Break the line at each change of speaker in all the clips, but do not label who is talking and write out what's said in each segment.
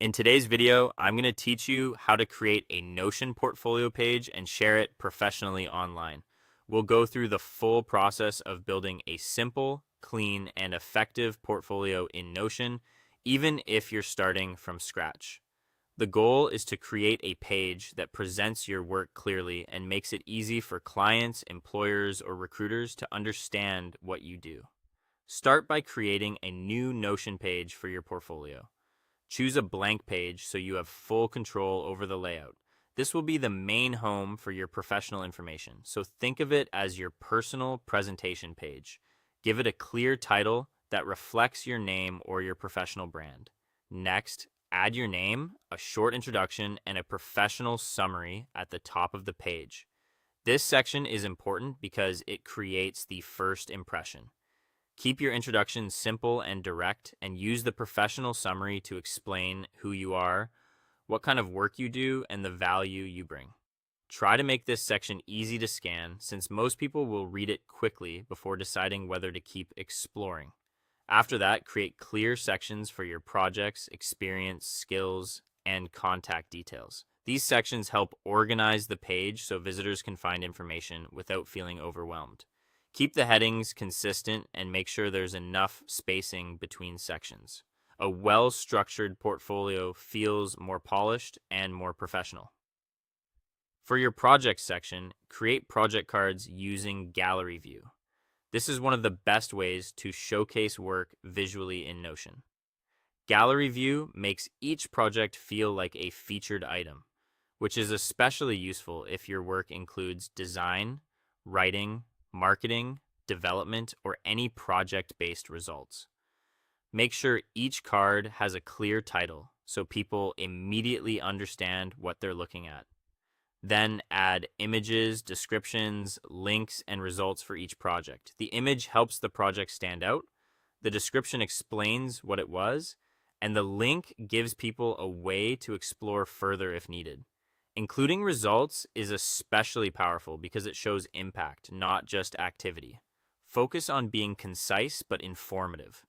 In today's video, I'm going to teach you how to create a Notion portfolio page and share it professionally online. We'll go through the full process of building a simple, clean, and effective portfolio in Notion, even if you're starting from scratch. The goal is to create a page that presents your work clearly and makes it easy for clients, employers, or recruiters to understand what you do. Start by creating a new Notion page for your portfolio. Choose a blank page so you have full control over the layout. This will be the main home for your professional information, so think of it as your personal presentation page. Give it a clear title that reflects your name or your professional brand. Next, add your name, a short introduction, and a professional summary at the top of the page. This section is important because it creates the first impression. Keep your introduction simple and direct, and use the professional summary to explain who you are, what kind of work you do, and the value you bring. Try to make this section easy to scan, since most people will read it quickly before deciding whether to keep exploring. After that, create clear sections for your projects, experience, skills, and contact details. These sections help organize the page so visitors can find information without feeling overwhelmed. Keep the headings consistent and make sure there's enough spacing between sections. A well-structured portfolio feels more polished and more professional. For your project section, create project cards using Gallery View. This is one of the best ways to showcase work visually in Notion. Gallery View makes each project feel like a featured item, which is especially useful if your work includes design, writing, marketing, development, or any project-based results. Make sure each card has a clear title so people immediately understand what they're looking at. Then add images, descriptions, links, and results for each project. The image helps the project stand out, the description explains what it was, and the link gives people a way to explore further if needed. Including results is especially powerful because it shows impact, not just activity. Focus on being concise but informative.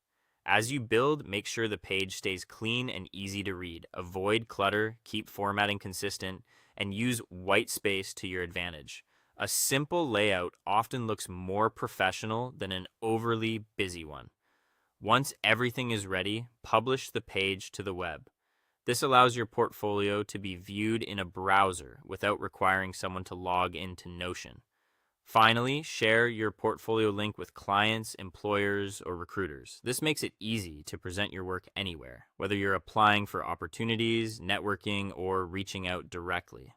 As you build, make sure the page stays clean and easy to read. Avoid clutter, keep formatting consistent, and use white space to your advantage. A simple layout often looks more professional than an overly busy one. Once everything is ready, publish the page to the web. This allows your portfolio to be viewed in a browser without requiring someone to log into Notion. Finally, share your portfolio link with clients, employers, or recruiters. This makes it easy to present your work anywhere, whether you're applying for opportunities, networking, or reaching out directly.